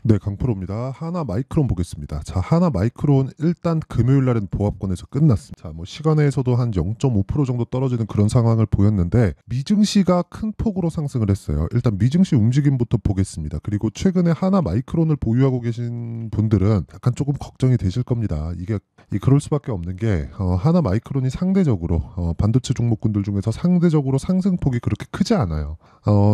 네, 강프로입니다. 하나마이크론 보겠습니다. 자, 하나마이크론 일단 금요일 날은 보합권에서 끝났습니다. 자, 뭐 시간에서도 한 0.5% 정도 떨어지는 그런 상황을 보였는데 미증시가 큰 폭으로 상승을 했어요. 일단 미증시 움직임부터 보겠습니다. 그리고 최근에 하나마이크론을 보유하고 계신 분들은 약간 조금 걱정이 되실 겁니다. 이게 그럴 수밖에 없는 게 하나마이크론이 상대적으로 반도체 종목군들 중에서 상대적으로 상승폭이 그렇게 크지 않아요.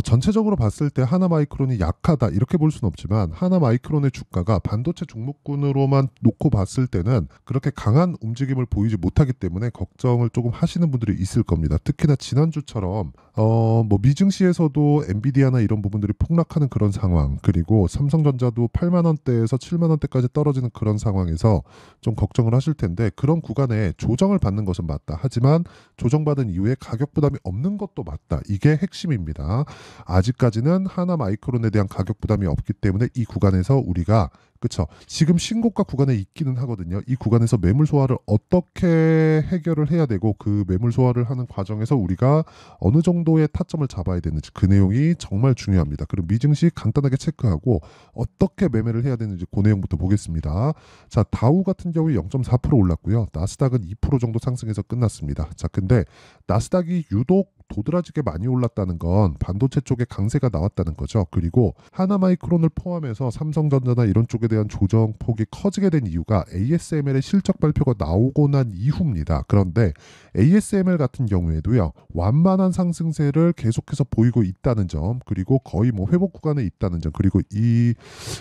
전체적으로 봤을 때 하나마이크론이 약하다 이렇게 볼 수는 없지만 하나마이크론의 주가가 반도체 종목군으로만 놓고 봤을 때는 그렇게 강한 움직임을 보이지 못하기 때문에 걱정을 조금 하시는 분들이 있을 겁니다. 특히나 지난주처럼 뭐 미증시에서도 엔비디아나 이런 부분들이 폭락하는 그런 상황, 그리고 삼성전자도 8만 원대에서 7만 원대까지 떨어지는 그런 상황에서 좀 걱정을 하실 텐데, 그런 구간에 조정을 받는 것은 맞다. 하지만 조정받은 이후에 가격 부담이 없는 것도 맞다. 이게 핵심입니다. 아직까지는 하나마이크론에 대한 가격 부담이 없기 때문에 이 구간에서 우리가, 그쵸, 지금 신고가 구간에 있기는 하거든요. 이 구간에서 매물 소화를 어떻게 해결을 해야 되고, 그 매물 소화를 하는 과정에서 우리가 어느 정도의 타점을 잡아야 되는지, 그 내용이 정말 중요합니다. 그럼 미증시 간단하게 체크하고 어떻게 매매를 해야 되는지 그 내용부터 보겠습니다. 자, 다우 같은 경우에 0.4% 올랐고요. 나스닥은 2% 정도 상승해서 끝났습니다. 자, 근데 나스닥이 유독 도드라지게 많이 올랐다는 건 반도체 쪽에 강세가 나왔다는 거죠. 그리고 하나마이크론을 포함해서 삼성전자나 이런 쪽에 대한 조정폭이 커지게 된 이유가 ASML의 실적 발표가 나오고 난 이후입니다. 그런데 ASML 같은 경우에도요, 완만한 상승세를 계속해서 보이고 있다는 점, 그리고 거의 뭐 회복 구간에 있다는 점, 그리고 이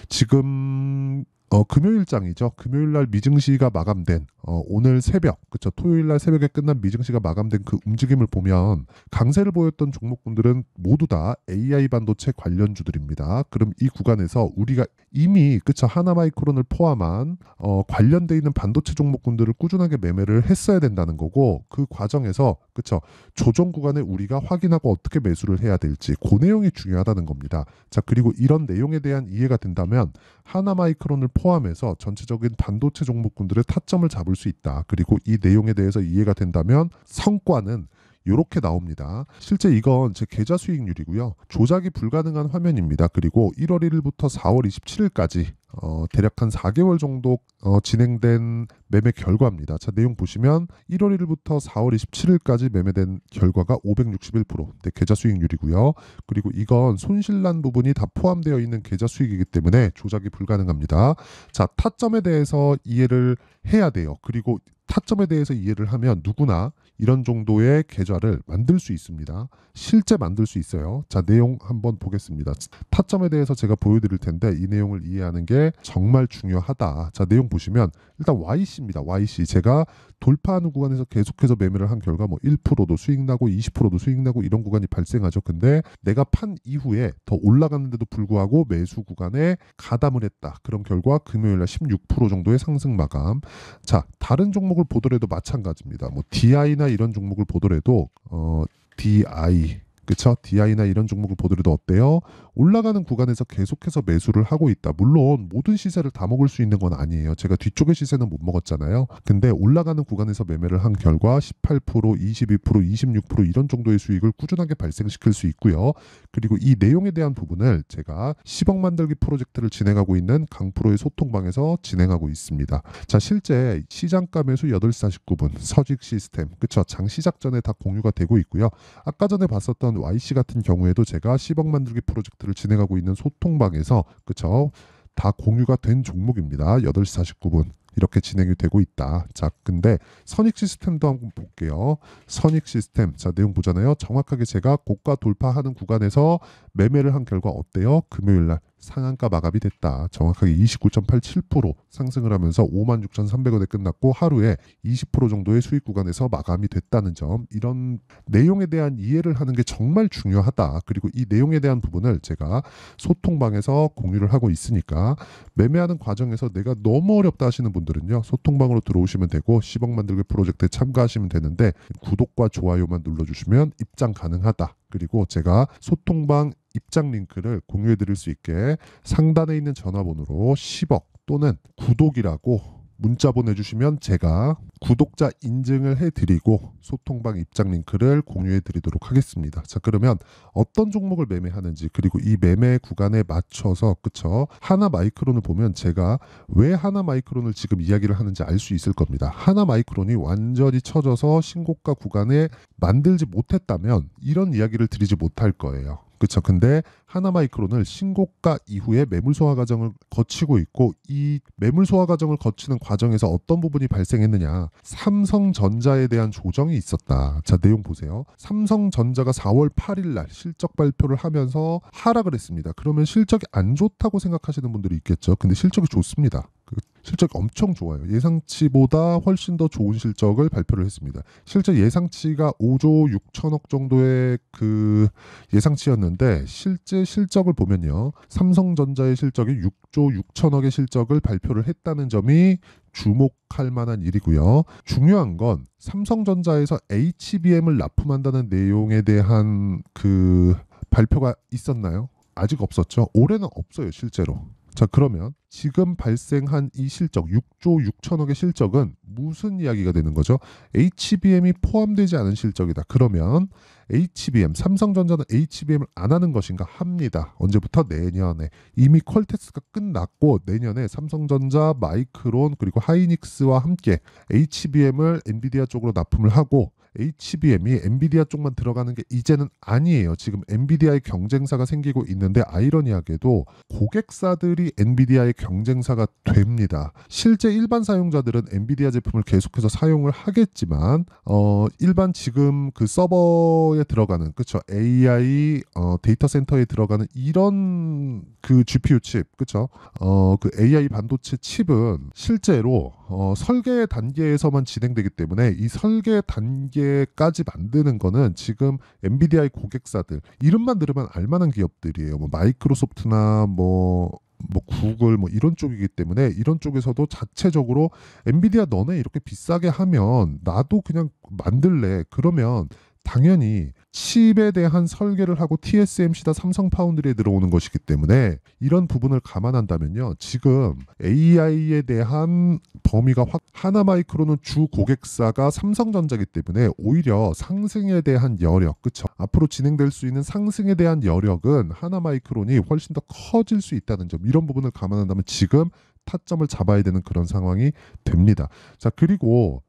지금 금요일장이죠. 금요일 날 미증시가 마감된 오늘 새벽, 그쵸, 토요일 날 새벽에 끝난 미증시가 마감된 그 움직임을 보면 강세를 보였던 종목군들은 모두 다 AI 반도체 관련주들입니다. 그럼 이 구간에서 우리가 이미, 그쵸, 하나마이크론을 포함한 관련돼 있는 반도체 종목군들을 꾸준하게 매매를 했어야 된다는 거고, 그 과정에서, 그쵸, 조정 구간에 우리가 확인하고 어떻게 매수를 해야 될지 그 내용이 중요하다는 겁니다. 자, 그리고 이런 내용에 대한 이해가 된다면 하나마이크론을 포함해서 전체적인 반도체 종목군들의 타점을 잡을 수 있다. 그리고 이 내용에 대해서 이해가 된다면 성과는 이렇게 나옵니다. 실제 이건 제 계좌 수익률이고요. 조작이 불가능한 화면입니다. 그리고 1월 1일부터 4월 27일까지 대략 한 4개월 정도 진행된 매매 결과입니다. 자, 내용 보시면 1월 1일부터 4월 27일까지 매매된 결과가 561%, 네, 계좌 수익률이고요. 그리고 이건 손실난 부분이 다 포함되어 있는 계좌 수익이기 때문에 조작이 불가능합니다. 자, 타점에 대해서 이해를 해야 돼요. 그리고 타점에 대해서 이해를 하면 누구나 이런 정도의 계좌를 만들 수 있습니다. 실제 만들 수 있어요. 자, 내용 한번 보겠습니다. 타점에 대해서 제가 보여드릴 텐데 이 내용을 이해하는 게 정말 중요하다. 자, 내용 보시면 일단 YC입니다. YC. 제가 돌파하는 구간에서 계속해서 매매를 한 결과 뭐 1%도 수익 나고 20%도 수익 나고 이런 구간이 발생하죠. 근데 내가 판 이후에 더 올라갔는데도 불구하고 매수 구간에 가담을 했다. 그런 결과 금요일 날 16% 정도의 상승 마감. 자, 다른 종목을 보더라도 마찬가지입니다. 뭐 DI나 이런 종목을 보더라도 DI, 그쵸? DI나 이런 종목을 보더라도 어때요? 올라가는 구간에서 계속해서 매수를 하고 있다. 물론 모든 시세를 다 먹을 수 있는 건 아니에요. 제가 뒤쪽의 시세는 못 먹었잖아요. 근데 올라가는 구간에서 매매를 한 결과 18%, 22%, 26% 이런 정도의 수익을 꾸준하게 발생시킬 수 있고요. 그리고 이 내용에 대한 부분을 제가 10억 만들기 프로젝트를 진행하고 있는 강프로의 소통방에서 진행하고 있습니다. 자, 실제 시장가 매수 8시 49분 서직 시스템, 그쵸? 장 시작 전에 다 공유가 되고 있고요. 아까 전에 봤었던 YC 같은 경우에도 제가 10억 만들기 프로젝트를 진행하고 있는 소통방에서, 그쵸, 다 공유가 된 종목입니다. 8시 49분 이렇게 진행이 되고 있다. 자, 근데 선익 시스템도 한번 볼게요. 선익 시스템, 자, 내용 보잖아요. 정확하게 제가 고가 돌파하는 구간에서 매매를 한 결과 어때요? 금요일 날 상한가 마감이 됐다. 정확하게 29.87% 상승을 하면서 56,300원에 끝났고 하루에 20% 정도의 수익 구간에서 마감이 됐다는 점, 이런 내용에 대한 이해를 하는 게 정말 중요하다. 그리고 이 내용에 대한 부분을 제가 소통방에서 공유를 하고 있으니까 매매하는 과정에서 내가 너무 어렵다 하시는 분들은요, 소통방으로 들어오시면 되고 10억 만들기 프로젝트에 참가하시면 되는데 구독과 좋아요만 눌러주시면 입장 가능하다. 그리고 제가 소통방 입장 링크를 공유해 드릴 수 있게 상단에 있는 전화번호로 10억 또는 구독이라고 문자 보내주시면 제가 구독자 인증을 해드리고 소통방 입장 링크를 공유해드리도록 하겠습니다. 자, 그러면 어떤 종목을 매매하는지, 그리고 이 매매 구간에 맞춰서, 그쵸, 하나마이크론을 보면 제가 왜 하나마이크론을 지금 이야기를 하는지 알 수 있을 겁니다. 하나마이크론이 완전히 처져서 신고가 구간에 만들지 못했다면 이런 이야기를 드리지 못할 거예요. 그렇죠. 근데 하나마이크론을 신고가 이후에 매물 소화 과정을 거치고 있고, 이 매물 소화 과정을 거치는 과정에서 어떤 부분이 발생했느냐, 삼성전자에 대한 조정이 있었다. 자, 내용 보세요. 삼성전자가 4월 8일 날 실적 발표를 하면서 하락을 했습니다. 그러면 실적이 안 좋다고 생각하시는 분들이 있겠죠. 근데 실적이 좋습니다. 실적이 엄청 좋아요. 예상치보다 훨씬 더 좋은 실적을 발표를 했습니다. 실제 예상치가 5조 6천억 정도의 그 예상치였는데, 실제 실적을 보면요, 삼성전자의 실적이 6조 6천억의 실적을 발표를 했다는 점이 주목할 만한 일이고요. 중요한 건 삼성전자에서 HBM을 납품한다는 내용에 대한 그 발표가 있었나요? 아직 없었죠. 올해는 없어요, 실제로. 자, 그러면 지금 발생한 이 실적 6조 6천억의 실적은 무슨 이야기가 되는 거죠? HBM이 포함되지 않은 실적이다. 그러면 HBM, 삼성전자는 HBM을 안 하는 것인가? 합니다. 언제부터? 내년에. 이미 퀄테스가 끝났고 내년에 삼성전자, 마이크론, 그리고 하이닉스와 함께 HBM을 엔비디아 쪽으로 납품을 하고, HBM이 엔비디아 쪽만 들어가는 게 이제는 아니에요. 지금 엔비디아의 경쟁사가 생기고 있는데, 아이러니하게도 고객사들이 엔비디아의 경쟁사가 됩니다. 실제 일반 사용자들은 엔비디아 제품을 계속해서 사용을 하겠지만, 일반 지금 그 서버에 들어가는, 그쵸, AI 데이터 센터에 들어가는 이런 그 GPU 칩, 그쵸, 그 AI 반도체 칩은 실제로 설계 단계에서만 진행되기 때문에, 이 설계 단계까지 만드는 거는 지금 엔비디아의 고객사들, 이름만 들으면 알만한 기업들이에요. 뭐 마이크로소프트나 뭐 구글 뭐 이런 쪽이기 때문에, 이런 쪽에서도 자체적으로 엔비디아 너네 이렇게 비싸게 하면 나도 그냥 만들래. 그러면 당연히 칩에 대한 설계를 하고 TSMC나 삼성 파운드리에 들어오는 것이기 때문에, 이런 부분을 감안한다면요, 지금 AI에 대한 범위가 하나마이크론은 주 고객사가 삼성전자이기 때문에 오히려 상승에 대한 여력, 그쵸, 앞으로 진행될 수 있는 상승에 대한 여력은 하나마이크론이 훨씬 더 커질 수 있다는 점, 이런 부분을 감안한다면 지금 타점을 잡아야 되는 그런 상황이 됩니다. 자, 그리고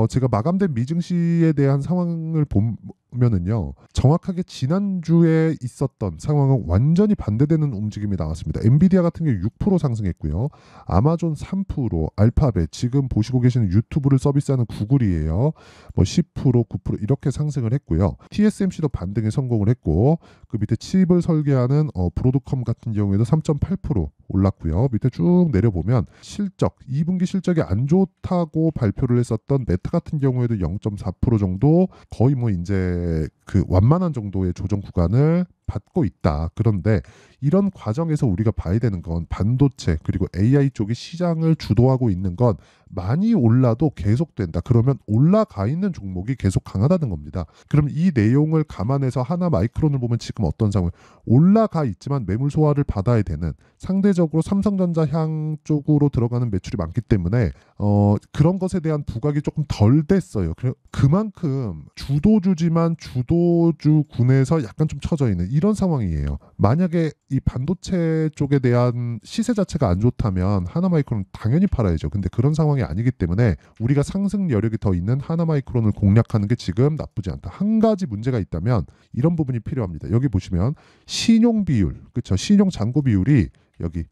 제가 마감된 미증시에 대한 상황을 보면은요, 정확하게 지난주에 있었던 상황은 완전히 반대되는 움직임이 나왔습니다. 엔비디아 같은 경우 6% 상승했고요. 아마존 3%, 알파벳, 지금 보시고 계시는 유튜브를 서비스하는 구글이에요. 뭐 10%, 9% 이렇게 상승을 했고요. TSMC도 반등에 성공을 했고, 그 밑에 칩을 설계하는 브로드컴 같은 경우에도 3.8% 올랐고요. 밑에 쭉 내려보면 실적, 2분기 실적이 안 좋다고 발표를 했었던 메타 같은 경우에도 0.4% 정도, 거의 뭐 이제 그 완만한 정도의 조정 구간을 받고 있다. 그런데 이런 과정에서 우리가 봐야 되는 건, 반도체 그리고 AI 쪽이 시장을 주도하고 있는 건 많이 올라도 계속된다. 그러면 올라가 있는 종목이 계속 강하다는 겁니다. 그럼 이 내용을 감안해서 하나마이크론을 보면 지금 어떤 상황? 올라가 있지만 매물 소화를 받아야 되는, 상대적으로 삼성전자 향 쪽으로 들어가는 매출이 많기 때문에 그런 것에 대한 부각이 조금 덜 됐어요. 그만큼 주도주지만 주도주군에서 약간 좀 처져 있는 이런 상황이에요. 만약에 이 반도체 쪽에 대한 시세 자체가 안 좋다면 하나마이크론 당연히 팔아야죠. 근데 그런 상황이 아니기 때문에 우리가 상승 여력이 더 있는 하나마이크론을 공략하는 게 지금 나쁘지 않다. 한 가지 문제가 있다면 이런 부분이 필요합니다. 여기 보시면 신용 비율, 그렇죠? 신용 잔고 비율이 여기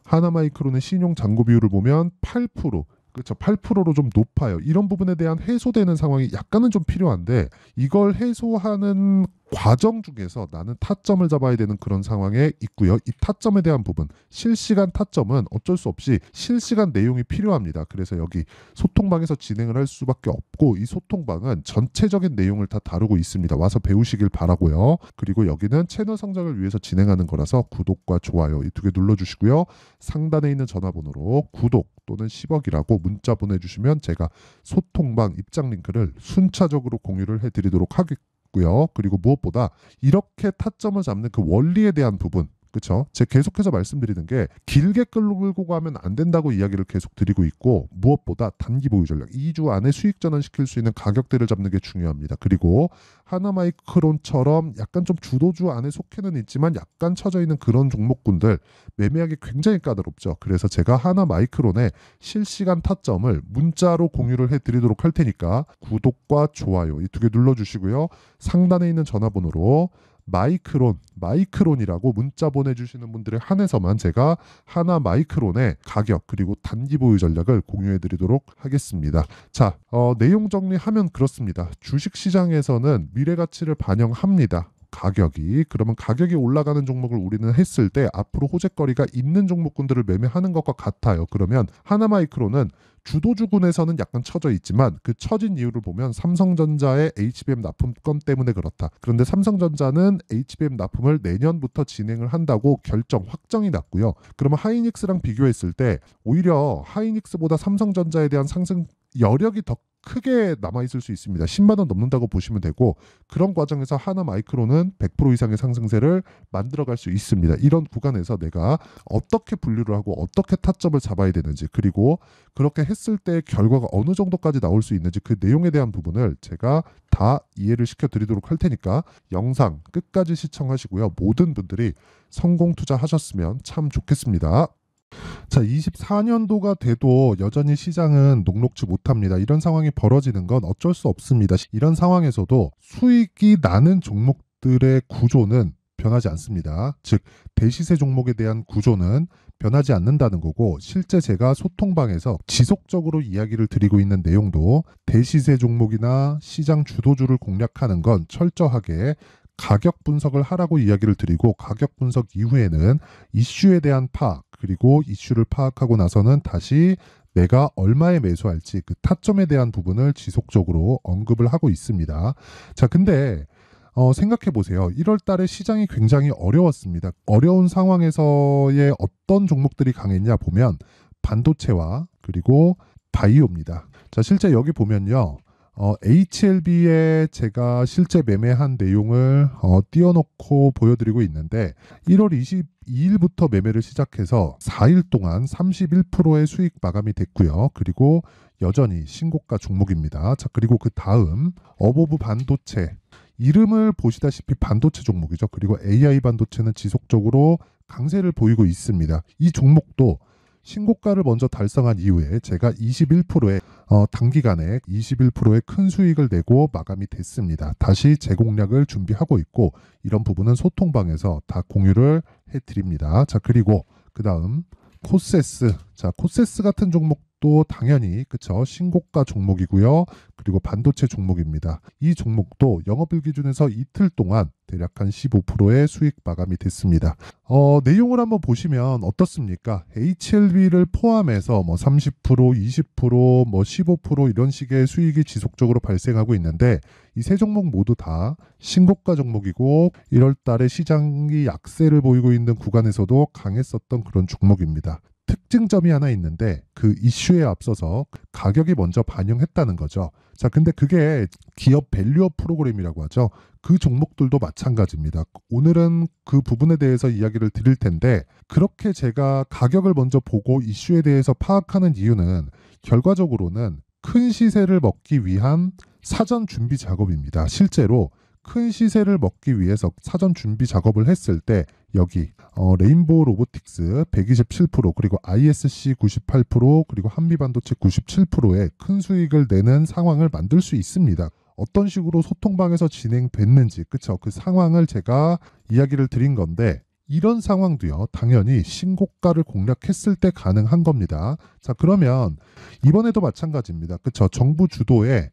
하나마이크론의 신용 잔고 비율을 보면 8%, 그렇죠. 8%로 좀 높아요. 이런 부분에 대한 해소되는 상황이 약간은 좀 필요한데, 이걸 해소하는 과정 중에서 나는 타점을 잡아야 되는 그런 상황에 있고요. 이 타점에 대한 부분, 실시간 타점은 어쩔 수 없이 실시간 내용이 필요합니다. 그래서 여기 소통방에서 진행을 할 수밖에 없고, 이 소통방은 전체적인 내용을 다 다루고 있습니다. 와서 배우시길 바라고요. 그리고 여기는 채널 성장을 위해서 진행하는 거라서 구독과 좋아요 이 두 개 눌러주시고요. 상단에 있는 전화번호로 구독 또는 10억이라고 문자 보내주시면 제가 소통방 입장 링크를 순차적으로 공유를 해드리도록 하겠고요. 그리고 무엇보다 이렇게 타점을 잡는 그 원리에 대한 부분, 그쵸? 제가 계속해서 말씀드리는 게 길게 끌고 가면 안 된다고 이야기를 계속 드리고 있고, 무엇보다 단기 보유 전략 2주 안에 수익 전환시킬 수 있는 가격대를 잡는 게 중요합니다. 그리고 하나마이크론처럼 약간 좀 주도주 안에 속해는 있지만 약간 처져 있는 그런 종목군들 매매하기 굉장히 까다롭죠. 그래서 제가 하나마이크론의 실시간 타점을 문자로 공유를 해드리도록 할 테니까 구독과 좋아요 이 두 개 눌러주시고요. 상단에 있는 전화번호로 마이크론이라고 문자 보내주시는 분들에 한해서만 제가 하나 마이크론의 가격 그리고 단기 보유 전략을 공유해 드리도록 하겠습니다. 자, 내용 정리하면 그렇습니다. 주식시장에서는 미래가치를 반영합니다. 그러면 가격이 올라가는 종목을 우리는 했을 때 앞으로 호재거리가 있는 종목군들을 매매하는 것과 같아요. 그러면 하나마이크론은 주도주군에서는 약간 처져 있지만 그 처진 이유를 보면 삼성전자의 HBM 납품 건 때문에 그렇다. 그런데 삼성전자는 HBM 납품을 내년부터 진행을 한다고 확정이 났고요. 그러면 하이닉스랑 비교했을 때 오히려 하이닉스보다 삼성전자에 대한 상승 여력이 더 크게 남아있을 수 있습니다. 10만 원 넘는다고 보시면 되고, 그런 과정에서 하나마이크론은 100% 이상의 상승세를 만들어갈 수 있습니다. 이런 구간에서 내가 어떻게 분류를 하고 어떻게 타점을 잡아야 되는지, 그리고 그렇게 했을 때 결과가 어느 정도까지 나올 수 있는지 그 내용에 대한 부분을 제가 다 이해를 시켜드리도록 할 테니까 영상 끝까지 시청하시고요. 모든 분들이 성공 투자하셨으면 참 좋겠습니다. 자, 24년도가 돼도 여전히 시장은 녹록지 못합니다. 이런 상황이 벌어지는 건 어쩔 수 없습니다. 이런 상황에서도 수익이 나는 종목들의 구조는 변하지 않습니다. 즉, 대시세 종목에 대한 구조는 변하지 않는다는 거고, 실제 제가 소통방에서 지속적으로 이야기를 드리고 있는 내용도 대시세 종목이나 시장 주도주를 공략하는 건 철저하게 가격 분석을 하라고 이야기를 드리고, 가격 분석 이후에는 이슈에 대한 파악, 그리고 이슈를 파악하고 나서는 다시 내가 얼마에 매수할지 그 타점에 대한 부분을 지속적으로 언급을 하고 있습니다. 자, 근데 생각해 보세요. 1월 달에 시장이 굉장히 어려웠습니다. 어려운 상황에서의 어떤 종목들이 강했냐 보면 반도체와 그리고 바이오입니다. 자, 실제 여기 보면요. HLB에 제가 실제 매매한 내용을 띄워놓고 보여드리고 있는데 1월 22일부터 매매를 시작해서 4일 동안 31%의 수익 마감이 됐고요. 그리고 여전히 신고가 종목입니다. 자, 그리고 그 다음 어보브 반도체, 이름을 보시다시피 반도체 종목이죠. 그리고 AI 반도체는 지속적으로 강세를 보이고 있습니다. 이 종목도 신고가를 먼저 달성한 이후에 제가 21%의 단기간에 21%의 큰 수익을 내고 마감이 됐습니다. 다시 재공략을 준비하고 있고, 이런 부분은 소통방에서 다 공유를 해드립니다. 자, 그리고 그 다음 코세스. 자, 코세스 같은 종목도 당연히 그쵸, 신고가 종목이고요. 그리고 반도체 종목입니다. 이 종목도 영업일 기준에서 이틀 동안 대략 한 15%의 수익 마감이 됐습니다. 내용을 한번 보시면 어떻습니까? HLB를 포함해서 30%, 20%, 15% 이런 식의 수익이 지속적으로 발생하고 있는데, 이 세 종목 모두 다 신고가 종목이고 1월 달에 시장이 약세를 보이고 있는 구간에서도 강했었던 그런 종목입니다. 특징점이 하나 있는데 그 이슈에 앞서서 가격이 먼저 반영했다는 거죠. 자, 근데 그게 기업 밸류업 프로그램이라고 하죠. 그 종목들도 마찬가지입니다. 오늘은 그 부분에 대해서 이야기를 드릴 텐데, 그렇게 제가 가격을 먼저 보고 이슈에 대해서 파악하는 이유는 결과적으로는 큰 시세를 먹기 위한 사전 준비 작업입니다. 실제로 큰 시세를 먹기 위해서 사전 준비 작업을 했을 때 여기 레인보우 로보틱스 127%, 그리고 ISC 98%, 그리고 한미반도체 97%의 큰 수익을 내는 상황을 만들 수 있습니다. 어떤 식으로 소통방에서 진행됐는지, 그쵸? 그 상황을 제가 이야기를 드린 건데, 이런 상황도요, 당연히 신고가를 공략했을 때 가능한 겁니다. 자, 그러면 이번에도 마찬가지입니다. 그쵸? 정부 주도의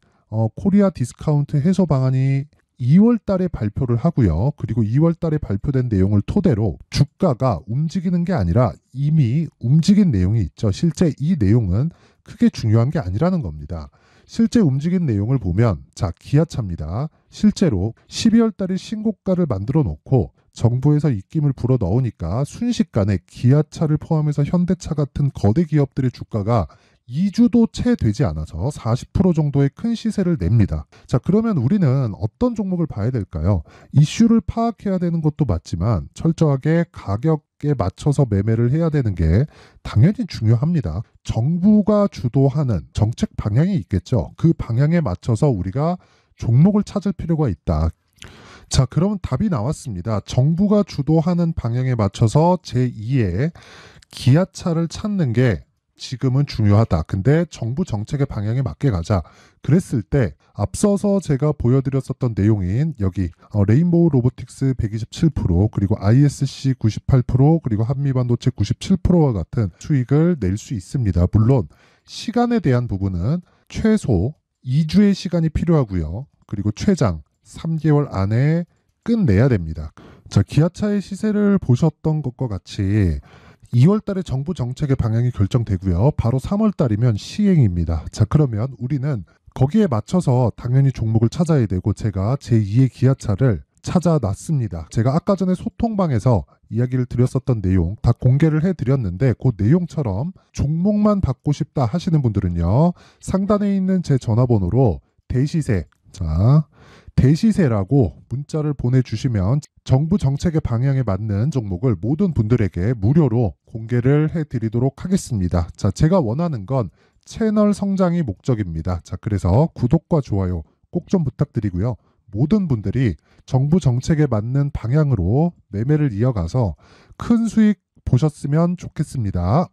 코리아 디스카운트 해소 방안이 2월 달에 발표를 하고요. 그리고 2월 달에 발표된 내용을 토대로 주가가 움직이는 게 아니라 이미 움직인 내용이 있죠. 실제 이 내용은 크게 중요한 게 아니라는 겁니다. 실제 움직인 내용을 보면, 자, 기아차입니다. 실제로 12월 달에 신고가를 만들어 놓고 정부에서 입김을 불어 넣으니까 순식간에 기아차를 포함해서 현대차 같은 거대 기업들의 주가가 2주도 채 되지 않아서 40% 정도의 큰 시세를 냅니다. 자, 그러면 우리는 어떤 종목을 봐야 될까요? 이슈를 파악해야 되는 것도 맞지만 철저하게 가격에 맞춰서 매매를 해야 되는 게 당연히 중요합니다. 정부가 주도하는 정책 방향이 있겠죠. 그 방향에 맞춰서 우리가 종목을 찾을 필요가 있다. 자, 그러면 답이 나왔습니다. 정부가 주도하는 방향에 맞춰서 제2의 기아차를 찾는 게 지금은 중요하다. 근데 정부 정책의 방향에 맞게 가자. 그랬을 때 앞서서 제가 보여드렸었던 내용인 여기 레인보우 로보틱스 127% 그리고 ISC 98% 그리고 한미반도체 97%와 같은 수익을 낼 수 있습니다. 물론 시간에 대한 부분은 최소 2주의 시간이 필요하고요. 그리고 최장 3개월 안에 끝내야 됩니다. 자, 기아차의 시세를 보셨던 것과 같이 2월 달에 정부 정책의 방향이 결정되고요. 바로 3월 달이면 시행입니다. 자, 그러면 우리는 거기에 맞춰서 당연히 종목을 찾아야 되고 제가 제2의 기아차를 찾아놨습니다. 제가 아까 전에 소통방에서 이야기를 드렸었던 내용 다 공개를 해드렸는데 그 내용처럼 종목만 받고 싶다 하시는 분들은요. 상단에 있는 제 전화번호로 대시세, 자, 대시세라고 문자를 보내주시면 정부 정책의 방향에 맞는 종목을 모든 분들에게 무료로 공개를 해드리도록 하겠습니다. 자, 제가 원하는 건 채널 성장이 목적입니다. 자, 그래서 구독과 좋아요 꼭 좀 부탁드리고요. 모든 분들이 정부 정책에 맞는 방향으로 매매를 이어가서 큰 수익 보셨으면 좋겠습니다.